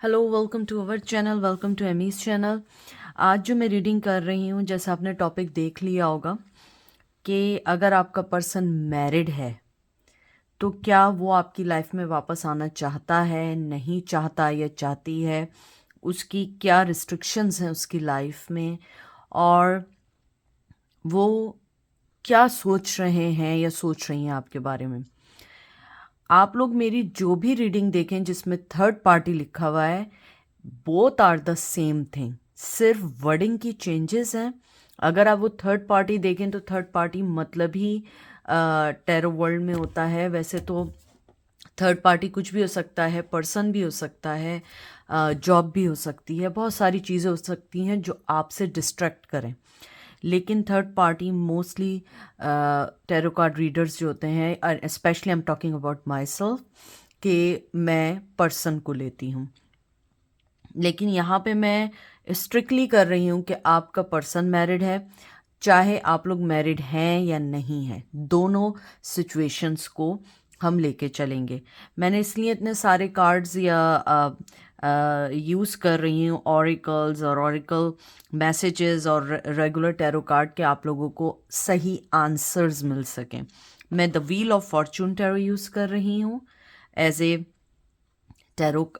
Hello, welcome to our channel, welcome to Amy's channel. आज जो मैं रीडिंग कर रही हूँ, जैसे आपने टॉपिक देख लिया होगा कि अगर आपका पर्सन मैरिड है तो क्या वो आपकी लाइफ में वापस आना चाहता है, नहीं चाहता या चाहती है, उसकी क्या रिस्ट्रिक्शंस हैं उसकी लाइफ में, और वो क्या सोच रहे हैं या सोच रही हैं आपके बारे में। आप लोग मेरी जो भी रीडिंग देखें जिसमें थर्ड पार्टी लिखा हुआ है, both are the same thing, सिर्फ वर्डिंग की चेंजेस हैं। अगर आप वो थर्ड पार्टी देखें तो थर्ड पार्टी मतलब ही टैरो वर्ल्ड में होता है। वैसे तो थर्ड पार्टी कुछ भी हो सकता है, पर्सन भी हो सकता है, जॉब भी हो सकती है, बहुत सारी चीज़ें हो सकती हैं जो आपसे डिस्ट्रैक्ट करें। लेकिन third party mostly tarot card readers जो होते हैं, specially I am talking about my self, कि मैं पर्सन को लेती हूँ। लेकिन यहाँ पे मैं स्ट्रिक्टली कर रही हूँ कि आपका पर्सन मैरिड है, चाहे आप लोग मैरिड हैं या नहीं हैं, दोनों सिचुएशंस को हम लेके चलेंगे। मैंने इसलिए इतने सारे कार्ड्स या यूज़ कर रही हूँ, ऑरिकल्स और ऑरिकल मैसेजेस और रेगुलर टैरो कार्ड, के आप लोगों को सही आंसर्स मिल सकें। मैं the wheel of fortune tarot use कर रही हूँ एज ए टैरो,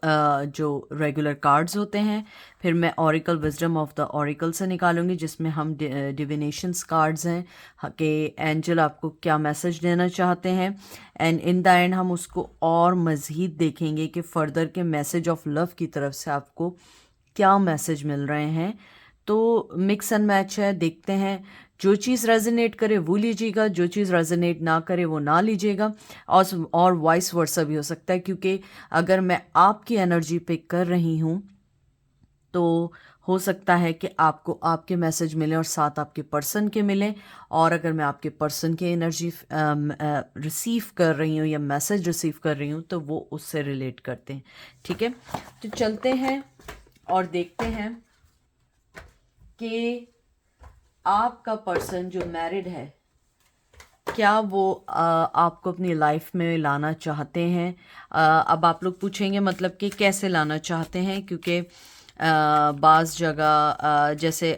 जो रेगुलर कार्ड्स होते हैं। फिर मैं oracle wisdom of the oracle से निकालूंगी, जिसमें हम डिविनेशंस कार्ड्स हैं कि एंजल आपको क्या मैसेज देना चाहते हैं, एंड इन द एंड हम उसको और मज़ीद देखेंगे कि फ़र्दर के मैसेज ऑफ लव की तरफ से आपको क्या मैसेज मिल रहे हैं। तो मिक्स एंड मैच है, देखते हैं। जो चीज़ रेजोनेट करे वो लीजिएगा, जो चीज़ रेजोनेट ना करे वो ना लीजिएगा। और वॉइस वर्सा भी हो सकता है, क्योंकि अगर मैं आपकी एनर्जी पिक कर रही हूँ तो हो सकता है कि आपको आपके मैसेज मिले और साथ आपके पर्सन के मिले। और अगर मैं आपके पर्सन की एनर्जी रिसीव कर रही हूँ या मैसेज रिसीव कर रही हूँ तो वो उससे रिलेट करते हैं। ठीक है, तो चलते हैं और देखते हैं कि आपका पर्सन जो मैरिड है, क्या वो आपको अपनी लाइफ में लाना चाहते हैं। अब आप लोग पूछेंगे मतलब कि कैसे लाना चाहते हैं, क्योंकि बाज़ जगह जैसे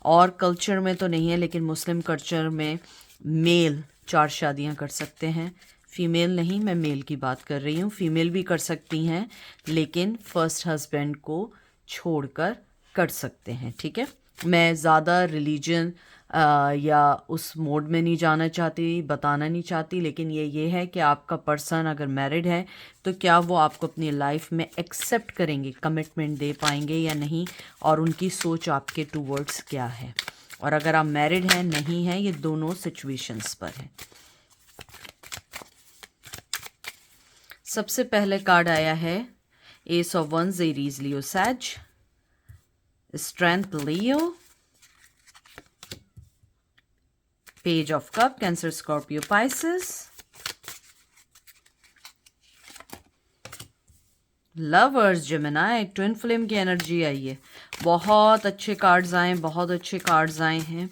और कल्चर में तो नहीं है, लेकिन मुस्लिम कल्चर में मेल 4 शादियां कर सकते हैं, फीमेल नहीं। मैं मेल की बात कर रही हूँ, फीमेल भी कर सकती हैं, लेकिन फर्स्ट हस्बैंड को छोड़कर कर सकते हैं। ठीक है, मैं ज़्यादा रिलीजन या उस मोड में नहीं जाना चाहती, बताना नहीं चाहती, लेकिन ये है कि आपका पर्सन अगर मैरिड है तो क्या वो आपको अपनी लाइफ में एक्सेप्ट करेंगे, कमिटमेंट दे पाएंगे या नहीं, और उनकी सोच आपके टूवर्ड्स क्या है। और अगर आप मैरिड हैं नहीं हैं, ये दोनों सिचुएशंस पर है। सबसे पहले कार्ड आया है ace of wands, Aries, Leo, Sag, strength, Leo, page of cups, Cancer, Scorpio, Pisces, lovers, Gemini, twin flame की एनर्जी आई है। बहुत अच्छे कार्ड्स आए, बहुत अच्छे कार्ड्स आए हैं।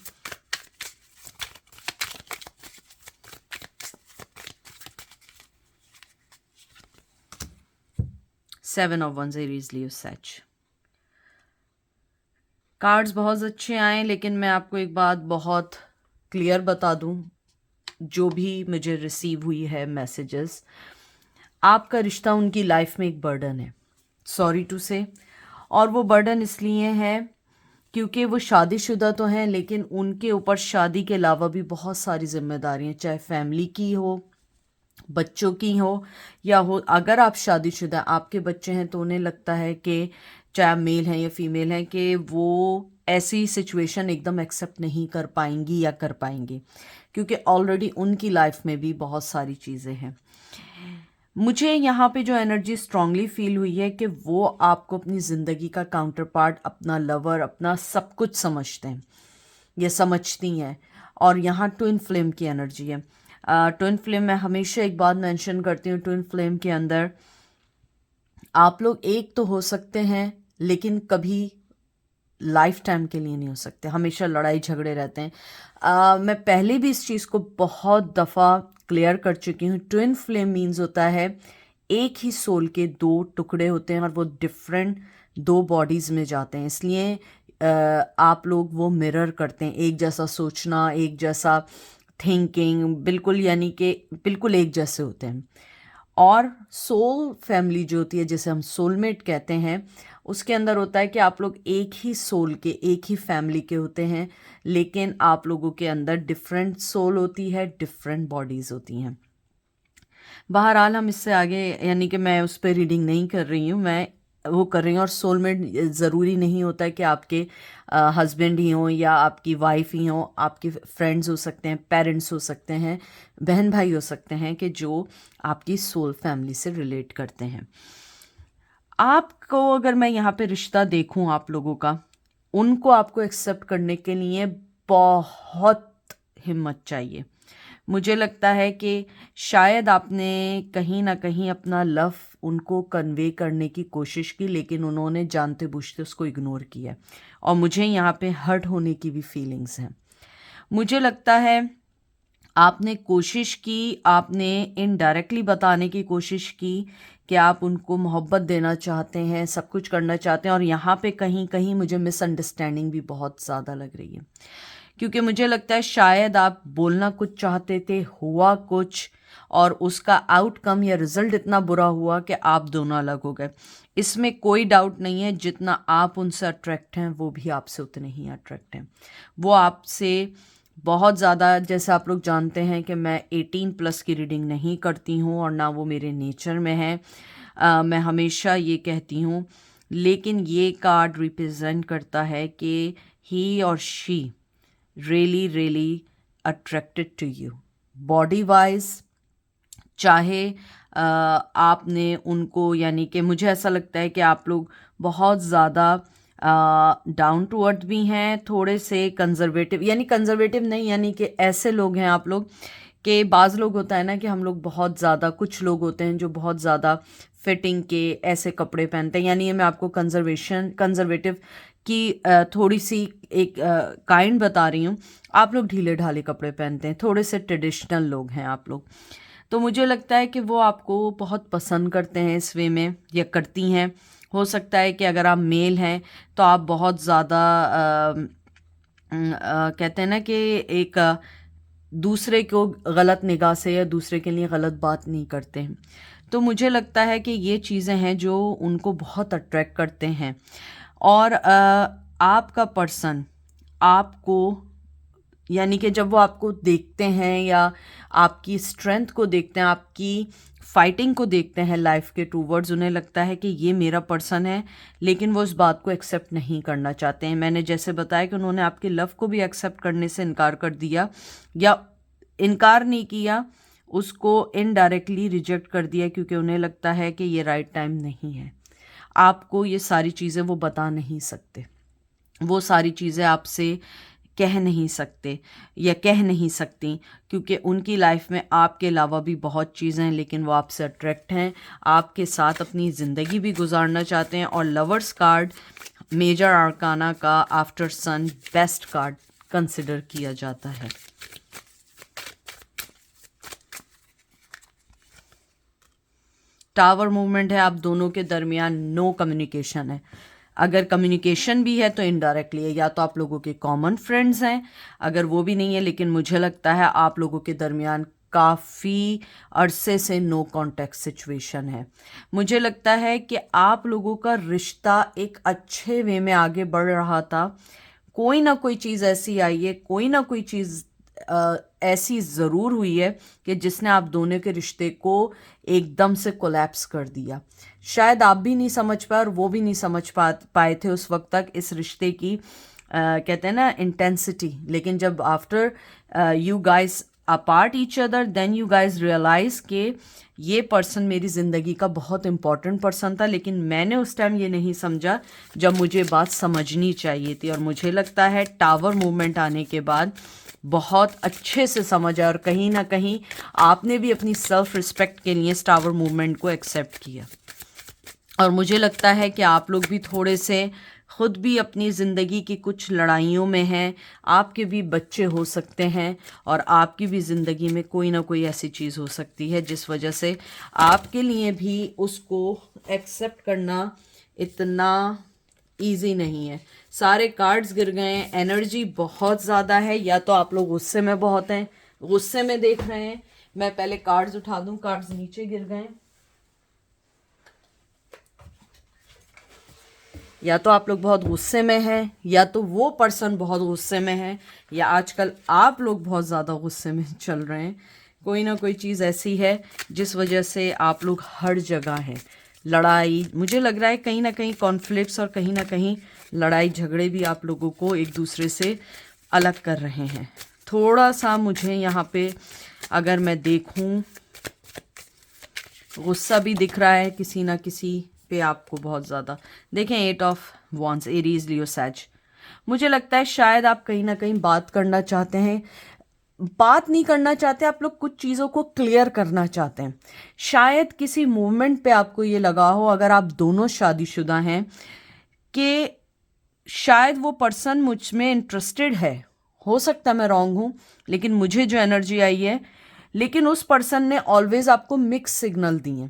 Seven of wands, Aries, Leo, Sag. Cards बहुत अच्छे आए, लेकिन मैं आपको एक बात बहुत क्लियर बता दूं, जो भी मुझे रिसीव हुई है मैसेजेस, आपका रिश्ता उनकी लाइफ में एक बर्डन है, सॉरी टू से। और वो बर्डन इसलिए है क्योंकि वो शादीशुदा तो हैं, लेकिन उनके ऊपर शादी के अलावा भी बहुत सारी जिम्मेदारियां, चाहे फैमिली की हो, बच्चों की हो, या हो अगर आप शादीशुदा आपके बच्चे हैं तो उन्हें लगता है कि चाहे मेल हैं या फीमेल हैं, कि वो ऐसी सिचुएशन एकदम एक्सेप्ट नहीं कर पाएंगी या कर पाएंगे, क्योंकि ऑलरेडी उनकी लाइफ में भी बहुत सारी चीज़ें हैं। मुझे यहाँ पे जो एनर्जी स्ट्रांगली फील हुई है कि वो आपको अपनी ज़िंदगी का काउंटर पार्ट, अपना लवर, अपना सब कुछ समझते हैं या समझती हैं। और यहाँ ट्विन फ्लेम की एनर्जी है। ट्विन फ्लेम, मैं हमेशा एक बात मेंशन करती हूँ, ट्विन फ्लेम के अंदर आप लोग एक तो हो सकते हैं, लेकिन कभी लाइफ टाइम के लिए नहीं हो सकते, हमेशा लड़ाई झगड़े रहते हैं। मैं पहले भी इस चीज़ को बहुत दफ़ा क्लियर कर चुकी हूँ। ट्विन फ्लेम मीन्स होता है एक ही सोल के दो टुकड़े होते हैं और वो डिफरेंट दो बॉडीज़ में जाते हैं, इसलिए आप लोग वो मिरर करते हैं, एक जैसा सोचना, एक जैसा थिंकिंग, बिल्कुल यानी कि बिल्कुल एक जैसे होते हैं। और सोल फैमिली जो होती है, जिसे हम सोलमेट कहते हैं, उसके अंदर होता है कि आप लोग एक ही सोल के, एक ही फैमिली के होते हैं, लेकिन आप लोगों के अंदर डिफरेंट सोल होती है, डिफरेंट बॉडीज़ होती हैं। बहरहाल हम इससे आगे, यानी कि मैं उस पर रीडिंग नहीं कर रही हूँ, मैं वो कर रही हूँ। और सोलमेट ज़रूरी नहीं होता है कि आपके हस्बैंड ही हों या आपकी वाइफ ही हों, आपके फ्रेंड्स हो सकते हैं, पेरेंट्स हो सकते हैं, बहन भाई हो सकते हैं, कि जो आपकी सोल फैमिली से रिलेट करते हैं। आपको अगर मैं यहाँ पे रिश्ता देखूँ आप लोगों का, उनको आपको एक्सेप्ट करने के लिए बहुत हिम्मत चाहिए। मुझे लगता है कि शायद आपने कहीं ना कहीं अपना लव उनको कन्वे करने की कोशिश की, लेकिन उन्होंने जानते बूझते उसको इग्नोर किया, और मुझे यहाँ पे हर्ट होने की भी फीलिंग्स हैं। मुझे लगता है आपने कोशिश की, आपने इनडायरेक्टली बताने की कोशिश की कि आप उनको मोहब्बत देना चाहते हैं, सब कुछ करना चाहते हैं, और यहाँ पे कहीं कहीं मुझे मिसअंडरस्टैंडिंग भी बहुत ज़्यादा लग रही है, क्योंकि मुझे लगता है शायद आप बोलना कुछ चाहते थे, हुआ कुछ, और उसका आउटकम या रिजल्ट इतना बुरा हुआ कि आप दोनों अलग हो गए। इसमें कोई डाउट नहीं है, जितना आप उनसे अट्रैक्ट हैं वो भी आपसे उतने ही अट्रैक्ट हैं। वो आपसे बहुत ज़्यादा, जैसे आप लोग जानते हैं कि मैं 18+ की रीडिंग नहीं करती हूँ और ना वो मेरे नेचर में है। मैं हमेशा ये कहती हूँ, लेकिन ये कार्ड रिप्रेजेंट करता है कि ही और she really really attracted to you body wise. चाहे आपने उनको, यानी कि मुझे ऐसा लगता है कि आप लोग बहुत ज़्यादा डाउन टू अर्थ भी हैं, थोड़े से कंजर्वेटिव, यानी कंजर्वेटिव नहीं, यानी कि ऐसे लोग हैं आप लोग कि बाज़ लोग होता है ना कि हम लोग बहुत ज़्यादा, कुछ लोग होते हैं जो बहुत ज़्यादा फिटिंग के ऐसे कपड़े पहनते हैं, यानी ये मैं आपको कंजर्वेटिव की थोड़ी सी एक काइंड बता रही हूँ। आप लोग ढीले ढाले कपड़े पहनते हैं, थोड़े से ट्रेडिशनल लोग हैं आप लोग। तो मुझे लगता है कि वो आपको बहुत पसंद करते हैं इस वे में, या करती हैं। हो सकता है कि अगर आप मेल हैं तो आप बहुत ज़्यादा कहते हैं ना कि एक दूसरे को गलत निगाह से या दूसरे के लिए गलत बात नहीं करते हैं। तो मुझे लगता है कि ये चीज़ें हैं जो उनको बहुत अट्रैक्ट करते हैं। और आपका पर्सन आपको, यानी कि जब वो आपको देखते हैं या आपकी स्ट्रेंथ को देखते हैं, आपकी फाइटिंग को देखते हैं लाइफ के टूवर्ड्स, उन्हें लगता है कि ये मेरा पर्सन है, लेकिन वो इस बात को एक्सेप्ट नहीं करना चाहते हैं। मैंने जैसे बताया कि उन्होंने आपके लव को भी एक्सेप्ट करने से इनकार कर दिया, या इनकार नहीं किया, उसको इनडायरेक्टली रिजेक्ट कर दिया, क्योंकि उन्हें लगता है कि ये राइट टाइम नहीं है। आपको ये सारी चीज़ें वो बता नहीं सकते, वो सारी चीज़ें आपसे कह नहीं सकते या कह नहीं सकती, क्योंकि उनकी लाइफ में आपके अलावा भी बहुत चीज़ें हैं, लेकिन वो आपसे अट्रैक्ट हैं, आपके साथ अपनी ज़िंदगी भी गुजारना चाहते हैं। और लवर्स कार्ड मेजर आर्काना का after sun best card consider किया जाता है। टावर मूवमेंट है, आप दोनों के दरमियान नो कम्युनिकेशन है। अगर कम्युनिकेशन भी है तो इनडायरेक्टली है, या तो आप लोगों के कॉमन फ्रेंड्स हैं, अगर वो भी नहीं है, लेकिन मुझे लगता है आप लोगों के दरमियान काफ़ी अरसे से नो कॉन्टैक्ट सिचुएशन है। मुझे लगता है कि आप लोगों का रिश्ता एक अच्छे वे में आगे बढ़ रहा था, कोई ना कोई चीज़ ऐसी आई है, कोई ना कोई चीज़ ऐसी ज़रूर हुई है कि जिसने आप दोनों के रिश्ते को एकदम से कोलैप्स कर दिया। शायद आप भी नहीं समझ पाए और वो भी नहीं समझ पाए थे उस वक्त तक इस रिश्ते की कहते हैं ना इंटेंसिटी, लेकिन जब after you guys apart each other, then you guys realise कि ये पर्सन मेरी ज़िंदगी का बहुत इंपॉर्टेंट पर्सन था, लेकिन मैंने उस टाइम ये नहीं समझा जब मुझे बात समझनी चाहिए थी। और मुझे लगता है टावर मूवमेंट आने के बाद बहुत अच्छे से समझ आया, और कहीं ना कहीं आपने भी अपनी सेल्फ रिस्पेक्ट के लिए इस टावर मूवमेंट को एक्सेप्ट किया। और मुझे लगता है कि आप लोग भी थोड़े से खुद भी अपनी ज़िंदगी की कुछ लड़ाइयों में हैं, आपके भी बच्चे हो सकते हैं और आपकी भी ज़िंदगी में कोई ना कोई ऐसी चीज़ हो सकती है जिस वजह से आपके लिए भी उसको एक्सेप्ट करना इतना इजी नहीं है। सारे कार्ड्स गिर गए हैं, एनर्जी बहुत ज़्यादा है, या तो आप लोग गुस्से में बहुत हैं, गुस्से में देख रहे हैं। मैं पहले कार्ड्स उठा दूं, कार्ड्स नीचे गिर गए। या तो आप लोग बहुत गुस्से में हैं, या तो वो पर्सन बहुत गुस्से में है, या आजकल आप लोग बहुत ज़्यादा गुस्से में चल रहे हैं। कोई ना कोई चीज़ ऐसी है जिस वजह से आप लोग हर जगह हैं। लड़ाई, मुझे लग रहा है कहीं ना कहीं कॉन्फ्लिक्ट्स और कहीं ना कहीं लड़ाई झगड़े भी आप लोगों को एक दूसरे से अलग कर रहे हैं। थोड़ा सा मुझे यहाँ पे अगर मैं देखूँ, गुस्सा भी दिख रहा है किसी ना किसी पे आपको बहुत ज़्यादा। देखें, 8 ऑफ वॉन्ड्स, एरीज, लियो, सैज। मुझे लगता है शायद आप कहीं ना कहीं बात करना चाहते हैं, बात नहीं करना चाहते, आप लोग कुछ चीज़ों को क्लियर करना चाहते हैं। शायद किसी मूवमेंट पे आपको ये लगा हो, अगर आप दोनों शादीशुदा हैं, कि शायद वो पर्सन मुझ में इंटरेस्टेड है। हो सकता है मैं रॉन्ग हूँ, लेकिन मुझे जो एनर्जी आई है, लेकिन उस पर्सन ने ऑलवेज आपको मिक्स सिग्नल दिए।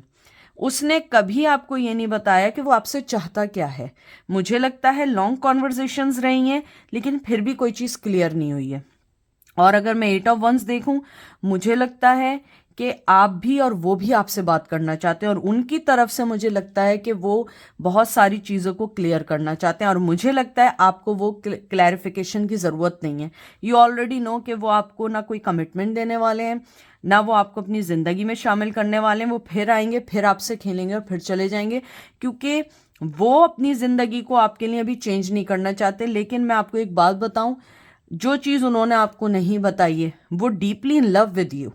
उसने कभी आपको ये नहीं बताया कि वो आपसे चाहता क्या है। मुझे लगता है लॉन्ग कॉन्वर्जेशंस रही हैं, लेकिन फिर भी कोई चीज़ क्लियर नहीं हुई है। और अगर मैं 8 ऑफ वंस देखूं, मुझे लगता है कि आप भी और वो भी आपसे बात करना चाहते हैं, और उनकी तरफ से मुझे लगता है कि वो बहुत सारी चीज़ों को क्लियर करना चाहते हैं, और मुझे लगता है आपको वो क्लैरिफिकेशन की ज़रूरत नहीं है। यू ऑलरेडी नो कि वो आपको ना कोई कमिटमेंट देने वाले हैं, ना वो आपको अपनी ज़िंदगी में शामिल करने वाले हैं। वो फिर आएंगे, फिर आपसे खेलेंगे और फिर चले जाएंगे, क्योंकि वो अपनी ज़िंदगी को आपके लिए अभी चेंज नहीं करना चाहते। लेकिन मैं आपको एक बात बताऊं, जो चीज़ उन्होंने आपको नहीं बताई है, वो deeply in love with you,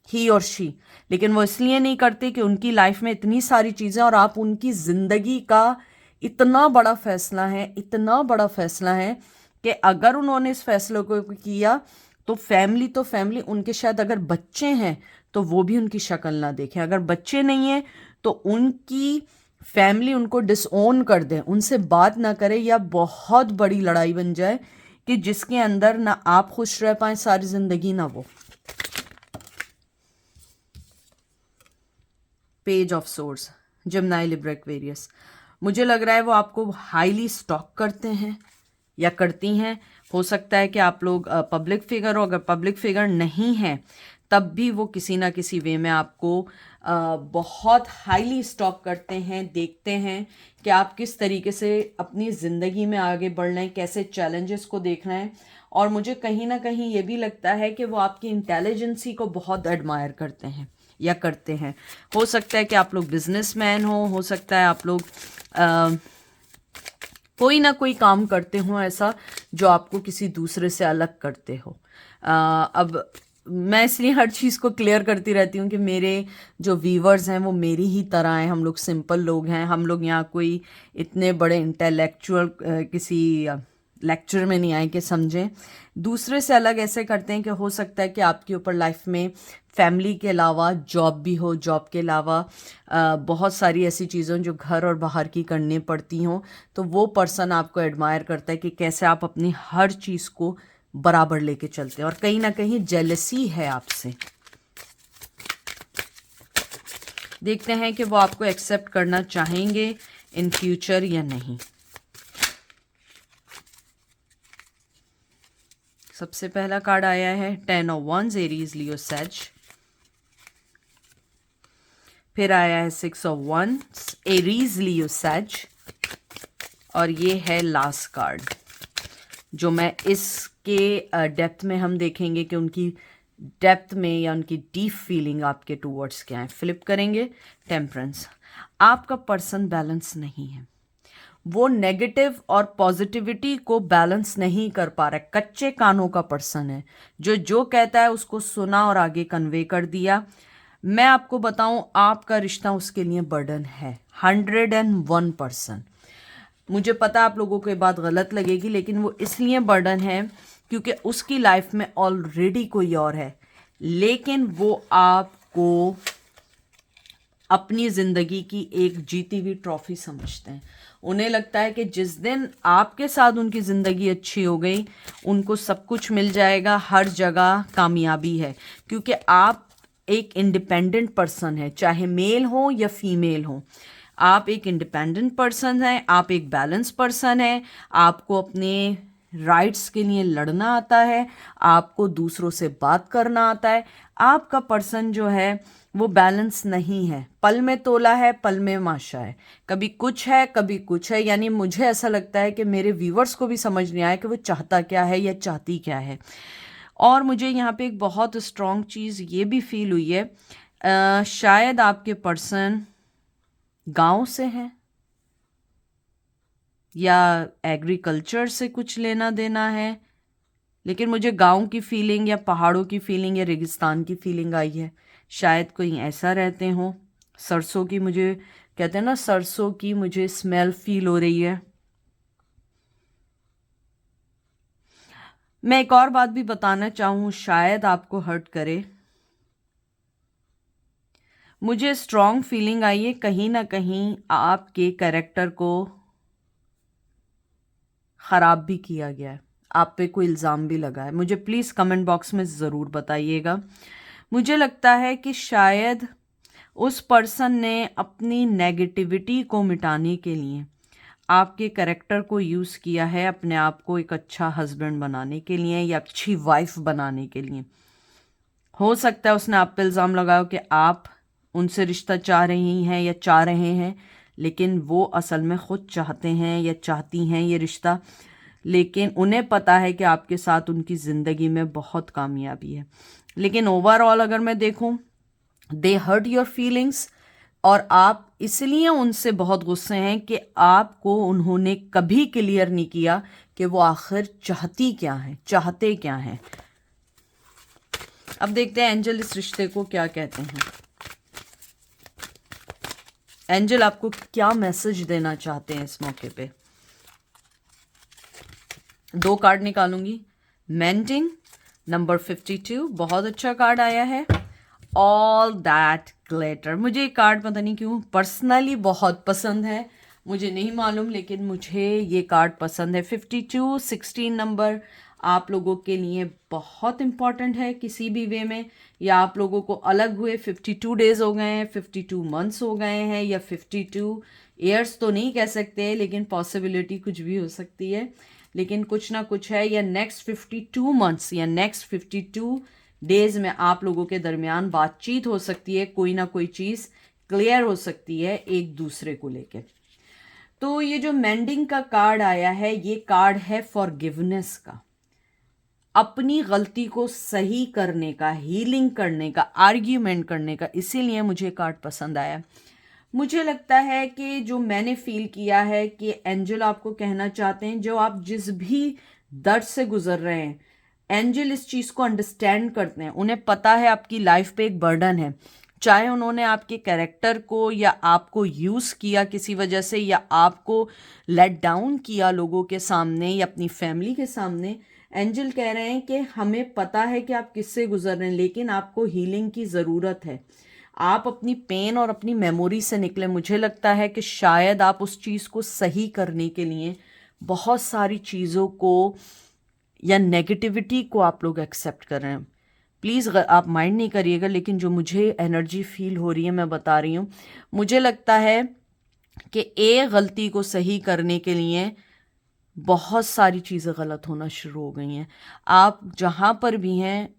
he और शी। लेकिन वो इसलिए नहीं करते कि उनकी लाइफ में इतनी सारी चीज़ें और आप उनकी ज़िंदगी का इतना बड़ा फैसला है, इतना बड़ा फैसला है कि अगर उन्होंने इस फैसले को किया तो फैमिली उनके, शायद अगर बच्चे हैं तो वो भी उनकी शक्ल ना देखें, अगर बच्चे नहीं हैं तो उनकी फैमिली उनको डिसओन कर दे, उनसे बात ना करे, या बहुत बड़ी लड़ाई बन जाए कि जिसके अंदर ना आप खुश रह पाए सारी जिंदगी, ना वो। Page of source, Gemini, Libra, Aquarius. मुझे लग रहा है वो आपको हाईली स्टॉक करते हैं या करती हैं। हो सकता है कि आप लोग पब्लिक फिगर हो, अगर पब्लिक फिगर नहीं है तब भी वो किसी ना किसी वे में आपको बहुत हाईली स्टॉक करते हैं, देखते हैं कि आप किस तरीके से अपनी ज़िंदगी में आगे बढ़ रहे हैं, कैसे चैलेंजेस को देख रहे हैं। और मुझे कहीं ना कहीं ये भी लगता है कि वो आपकी इंटेलिजेंसी को बहुत एडमायर करते हैं या करते हैं। हो सकता है कि आप लोग बिजनेसमैन हो सकता है आप लोग कोई ना कोई काम करते हो ऐसा जो आपको किसी दूसरे से अलग करते हो। अब मैं इसलिए हर चीज़ को क्लियर करती रहती हूँ कि मेरे जो व्यूवर्स हैं वो मेरी ही तरह हैं, हम लोग सिंपल लोग हैं, हम लोग यहाँ कोई इतने बड़े इंटेलेक्चुअल किसी लेक्चर में नहीं आए कि समझें। दूसरे से अलग ऐसे करते हैं कि हो सकता है कि आपके ऊपर लाइफ में फैमिली के अलावा जॉब भी हो, जॉब के अलावा बहुत सारी ऐसी चीज़ों जो घर और बाहर की करनी पड़ती हों, तो वो पर्सन आपको एडमायर करता है कि कैसे आप अपनी हर चीज़ को बराबर लेके चलते हैं, और कहीं ना कहीं जेलसी है आपसे। देखते हैं कि वो आपको एक्सेप्ट करना चाहेंगे इन फ्यूचर या नहीं। सबसे पहला कार्ड आया है 10 ऑफ वंस, एरीज, लियो, सैज। फिर आया है 6 ऑफ वंस, एरीज, लियो, सैज। और ये है लास्ट कार्ड जो मैं इसके डेप्थ में हम देखेंगे कि उनकी डेप्थ में या उनकी डीप फीलिंग आपके टूवर्ड्स क्या है। फ्लिप करेंगे, टेम्परेंस। आपका पर्सन बैलेंस नहीं है, वो नेगेटिव और पॉजिटिविटी को बैलेंस नहीं कर पा रहा है। कच्चे कानों का पर्सन है, जो कहता है उसको सुना और आगे कन्वे कर दिया। मैं आपको बताऊं, आपका रिश्ता उसके लिए बर्डन है 101%। मुझे पता आप लोगों को ये बात गलत लगेगी, लेकिन वो इसलिए बर्डन है क्योंकि उसकी लाइफ में ऑलरेडी कोई और है, लेकिन वो आपको अपनी ज़िंदगी की एक जीती हुई ट्रॉफी समझते हैं। उन्हें लगता है कि जिस दिन आपके साथ उनकी ज़िंदगी अच्छी हो गई, उनको सब कुछ मिल जाएगा, हर जगह कामयाबी है, क्योंकि आप एक इंडिपेंडेंट पर्सन है, चाहे मेल हो या फीमेल हो। आप एक इंडिपेंडेंट पर्सन हैं, आप एक बैलेंस पर्सन हैं, आपको अपने राइट्स के लिए लड़ना आता है, आपको दूसरों से बात करना आता है। आपका पर्सन जो है वो बैलेंस नहीं है, पल में तोला है, पल में माशा है, कभी कुछ है कभी कुछ है। यानी मुझे ऐसा लगता है कि मेरे व्यूवर्स को भी समझ नहीं आया कि वो चाहता क्या है या चाहती क्या है। और मुझे यहाँ पे एक बहुत स्ट्रॉन्ग चीज़ ये भी फील हुई है, शायद आपके पर्सन गांव से हैं या एग्रीकल्चर से कुछ लेना देना है, लेकिन मुझे गांव की फीलिंग या पहाड़ों की फीलिंग या रेगिस्तान की फीलिंग आई है। शायद कोई ऐसा रहते हो। सरसों की, मुझे कहते हैं ना, सरसों की मुझे स्मेल फील हो रही है। मैं एक और बात भी बताना चाहूँ, शायद आपको हर्ट करे। मुझे स्ट्रॉन्ग फीलिंग आई है कहीं ना कहीं आपके कैरेक्टर को ख़राब भी किया गया है, आप पे कोई इल्ज़ाम भी लगा है। मुझे प्लीज़ कमेंट बॉक्स में ज़रूर बताइएगा। मुझे लगता है कि शायद उस पर्सन ने अपनी नेगेटिविटी को मिटाने के लिए आपके कैरेक्टर को यूज़ किया है, अपने आप को एक अच्छा हस्बैंड बनाने के लिए या अच्छी वाइफ बनाने के लिए। हो सकता है उसने आप पे इल्ज़ाम लगाया कि आप उनसे रिश्ता चाह रही हैं या चाह रहे हैं, लेकिन वो असल में ख़ुद चाहते हैं या चाहती हैं ये रिश्ता, लेकिन उन्हें पता है कि आपके साथ उनकी ज़िंदगी में बहुत कामयाबी है। लेकिन ओवरऑल अगर मैं देखूं, दे हर्ट योर फीलिंग्स, और आप इसलिए उनसे बहुत गुस्से हैं कि आपको उन्होंने कभी क्लियर नहीं किया कि वो आखिर चाहती क्या है, चाहते क्या हैं। अब देखते हैं एंजल इस रिश्ते को क्या कहते हैं। एंजल आपको क्या मैसेज देना चाहते हैं इस मौके पे। 2 कार्ड निकालूंगी। मेंडिंग, नंबर 52, बहुत अच्छा कार्ड आया है। ऑल दैट ग्लिटर, मुझे ये कार्ड पता नहीं क्यों पर्सनली बहुत पसंद है, मुझे नहीं मालूम, लेकिन मुझे ये कार्ड पसंद है। 52, 16 नंबर आप लोगों के लिए बहुत इंपॉर्टेंट है किसी भी वे में, या आप लोगों को अलग हुए 52 डेज हो गए हैं, 52 मंथ्स हो गए हैं, या 52 ईयर्स तो नहीं कह सकते, लेकिन पॉसिबिलिटी कुछ भी हो सकती है, लेकिन कुछ ना कुछ है। या नेक्स्ट 52 मंथ्स या नेक्स्ट 52 डेज में आप लोगों के दरमियान बातचीत हो सकती है, कोई ना कोई चीज़ क्लियर हो सकती है एक दूसरे को लेके। तो ये जो मेंडिंग का कार्ड आया है, ये कार्ड है फॉरगिवनेस का, अपनी गलती को सही करने का, हीलिंग करने का, आर्ग्यूमेंट करने का। इसीलिए मुझे कार्ड पसंद आया। मुझे लगता है कि जो मैंने फील किया है कि एंजल आपको कहना चाहते हैं, जो आप जिस भी दर्द से गुजर रहे हैं, एंजल इस चीज़ को अंडरस्टैंड करते हैं। उन्हें पता है आपकी लाइफ पे एक बर्डन है, चाहे उन्होंने आपके कैरेक्टर को या आपको यूज़ किया किसी वजह से, या आपको लेट डाउन किया लोगों के सामने या अपनी फैमिली के सामने। एंजल कह रहे हैं कि हमें पता है कि आप किससे गुजर रहे हैं, लेकिन आपको हीलिंग की ज़रूरत है। आप अपनी पेन और अपनी मेमोरी से निकले। मुझे लगता है कि शायद आप उस चीज़ को सही करने के लिए बहुत सारी चीज़ों को या नेगेटिविटी को आप लोग एक्सेप्ट कर रहे हैं। प्लीज़ आप माइंड नहीं करिएगा, लेकिन जो मुझे एनर्जी फील हो रही है मैं बता रही हूँ। मुझे लगता है कि एक गलती को सही करने के लिए बहुत सारी चीज़ें गलत होना शुरू हो गई हैं। आप जहाँ पर भी हैं,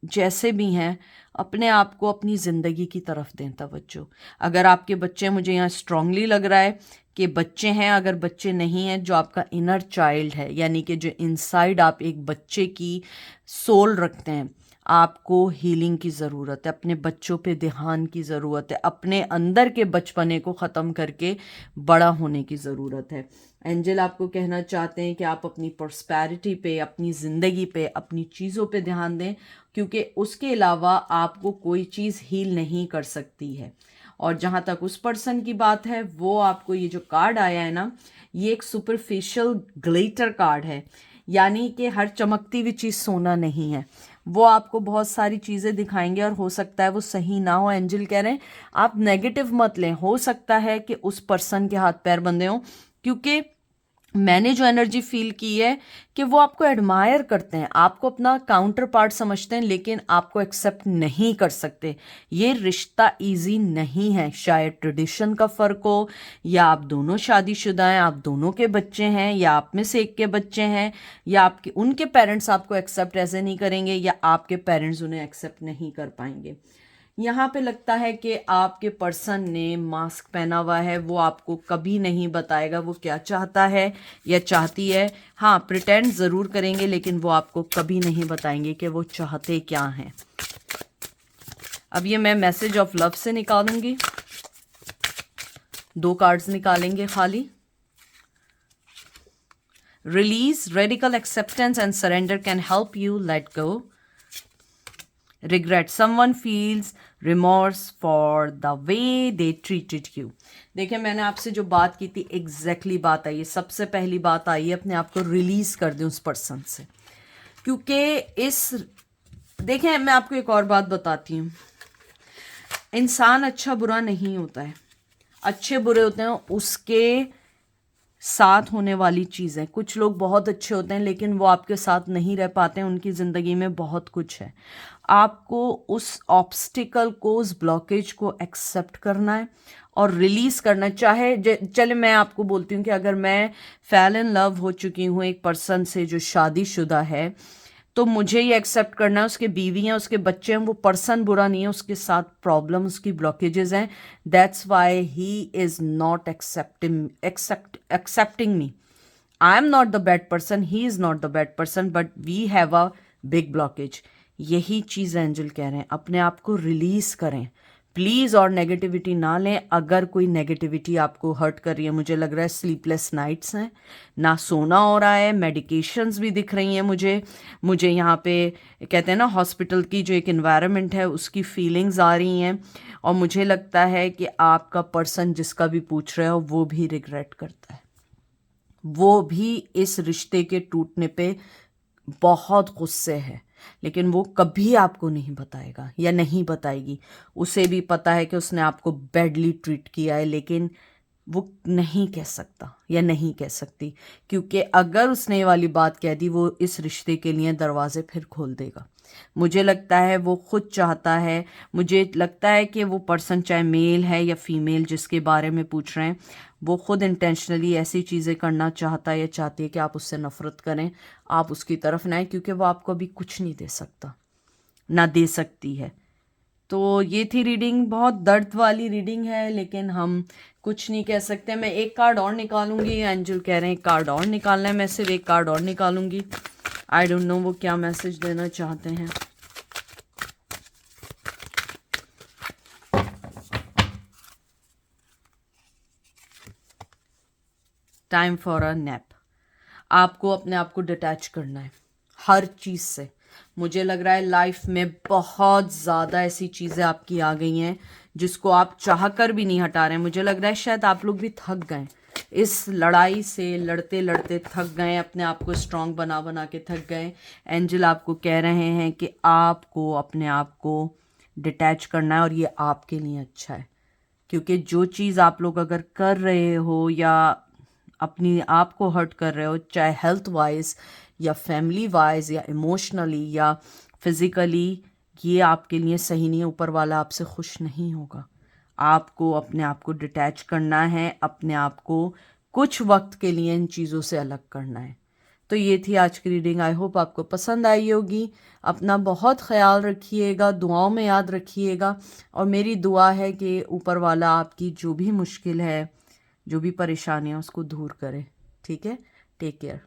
जैसे भी हैं, अपने आप को अपनी ज़िंदगी की तरफ दें तवज्जो। अगर आपके बच्चे, मुझे यहाँ स्ट्रांगली लग रहा है कि बच्चे हैं, अगर बच्चे नहीं हैं, जो आपका इनर चाइल्ड है, यानी कि जो इनसाइड आप एक बच्चे की सोल रखते हैं, आपको हीलिंग की ज़रूरत है, अपने बच्चों पे ध्यान की ज़रूरत है, अपने अंदर के बचपने को ख़त्म करके बड़ा होने की ज़रूरत है। एंजल आपको कहना चाहते हैं कि आप अपनी प्रॉस्पेरिटी पे, अपनी ज़िंदगी पे, अपनी चीज़ों पे ध्यान दें, क्योंकि उसके अलावा आपको कोई चीज़ हील नहीं कर सकती है। और जहाँ तक उस पर्सन की बात है, वो आपको ये जो कार्ड आया है ना, ये एक सुपरफिशियल ग्लिटर कार्ड है, यानी कि हर चमकती हुई चीज़ सोना नहीं है। वो आपको बहुत सारी चीज़ें दिखाएंगे और हो सकता है वो सही ना हो। एंजल कह रहे हैं आप नेगेटिव मत लें, हो सकता है कि उस पर्सन के हाथ पैर बंधे हों, क्योंकि मैंने जो एनर्जी फील की है कि वो आपको एडमायर करते हैं, आपको अपना काउंटर पार्ट समझते हैं, लेकिन आपको एक्सेप्ट नहीं कर सकते। ये रिश्ता इजी नहीं है। शायद ट्रेडिशन का फ़र्क हो, या आप दोनों शादीशुदा हैं, आप दोनों के बच्चे हैं, या आप में से एक के बच्चे हैं, या आपके उनके पेरेंट्स आपको एक्सेप्ट ऐसे नहीं करेंगे, या आपके पेरेंट्स उन्हें एक्सेप्ट नहीं कर पाएंगे। यहाँ पे लगता है कि आपके पर्सन ने मास्क पहना हुआ है, वो आपको कभी नहीं बताएगा वो क्या चाहता है या चाहती है। हाँ, प्रिटेंड ज़रूर करेंगे, लेकिन वो आपको कभी नहीं बताएंगे कि वो चाहते क्या हैं। अब ये मैं मैसेज ऑफ लव से निकालूंगी, 2 कार्ड्स निकालेंगे खाली। Release, radical acceptance and surrender can help you let go. Regret, someone feels remorse for the way they treated you। देखिए, मैंने आपसे जो बात की थी एग्जैक्टली बात आई है। सबसे पहली बात आई है अपने आप को रिलीज कर दें उस पर्सन से, क्योंकि देखिए मैं आपको एक और बात बताती हूँ, इंसान अच्छा बुरा नहीं होता है, अच्छे बुरे होते हैं उसके साथ होने वाली चीज़ें। कुछ लोग बहुत अच्छे होते हैं लेकिन वो आपके साथ नहीं रह पाते हैं, उनकी ज़िंदगी में बहुत कुछ है। आपको उस ऑब्स्टिकल को, उस ब्लॉकेज को एक्सेप्ट करना है और रिलीज़ करना है। चाहे चले मैं आपको बोलती हूँ कि अगर मैं फेल इन लव हो चुकी हूँ एक पर्सन से जो शादीशुदा है, तो मुझे ये एक्सेप्ट करना है उसके बीवी हैं, उसके बच्चे हैं, वो पर्सन बुरा नहीं है, उसके साथ प्रॉब्लम, उसकी ब्लॉकेजेस हैं। That's why he is not accepting me. I am not the bad person, he is not the bad person, but we have a big blockage. यही चीज़ एंजल कह रहे हैं, अपने आप को रिलीज़ करें प्लीज़, और नेगेटिविटी ना लें। अगर कोई नेगेटिविटी आपको हर्ट कर रही है, मुझे लग रहा है स्लीपलेस नाइट्स हैं, ना सोना हो रहा है, मेडिकेशंस भी दिख रही हैं मुझे यहाँ पे कहते हैं ना हॉस्पिटल की जो एक एनवायरनमेंट है उसकी फीलिंग्स आ रही हैं, और मुझे लगता है कि आपका पर्सन जिसका भी पूछ रहे हो वो भी रिग्रेट करता है, वो भी इस रिश्ते के टूटने पे बहुत गुस्से है, लेकिन वो कभी आपको नहीं बताएगा या नहीं बताएगी। उसे भी पता है कि उसने आपको बैडली ट्रीट किया है, लेकिन वो नहीं कह सकता या नहीं कह सकती, क्योंकि अगर उसने ये वाली बात कह दी वो इस रिश्ते के लिए दरवाजे फिर खोल देगा। मुझे लगता है वो खुद चाहता है, मुझे लगता है कि वो पर्सन चाहे मेल है या फीमेल जिसके बारे में पूछ रहे हैं, वो खुद इंटेंशनली ऐसी चीज़ें करना चाहता है या चाहती है कि आप उससे नफ़रत करें, आप उसकी तरफ ना आए, क्योंकि वो आपको अभी कुछ नहीं दे सकता, ना दे सकती है। तो ये थी रीडिंग, बहुत दर्द वाली रीडिंग है, लेकिन हम कुछ नहीं कह सकते। मैं एक कार्ड और निकालूंगी, एंजल कह रहे हैं कार्ड और निकालना है, मैं सिर्फ एक कार्ड और निकालूंगी। आई डोंट नो वो क्या मैसेज देना चाहते हैं। Time for a nap. आपको अपने आप को डिटैच करना है हर चीज़ से। मुझे लग रहा है लाइफ में बहुत ज़्यादा ऐसी चीज़ें आपकी आ गई हैं जिसको आप चाह कर भी नहीं हटा रहे हैं। मुझे लग रहा है शायद आप लोग भी थक गए इस लड़ाई से, लड़ते लड़ते थक गए, अपने आप को स्ट्रांग बना बना के थक गए। एंजल आपको कह रहे हैं कि आपको अपने आप को डिटैच करना है, और ये आपके लिए अच्छा है, क्योंकि जो चीज़ आप लोग अगर कर रहे हो या अपनी आप को हर्ट कर रहे हो, चाहे हेल्थ वाइज या फैमिली वाइज या इमोशनली या फिज़िकली, ये आपके लिए सही नहीं है। ऊपर वाला आपसे खुश नहीं होगा। आपको अपने आप को डिटैच करना है, अपने आप को कुछ वक्त के लिए इन चीज़ों से अलग करना है। तो ये थी आज की रीडिंग। आई होप आपको पसंद आई होगी। अपना बहुत ख्याल रखिएगा, दुआओं में याद रखिएगा, और मेरी दुआ है कि ऊपर वाला आपकी जो भी मुश्किल है, जो भी परेशानी है उसको दूर करे। ठीक है, टेक केयर।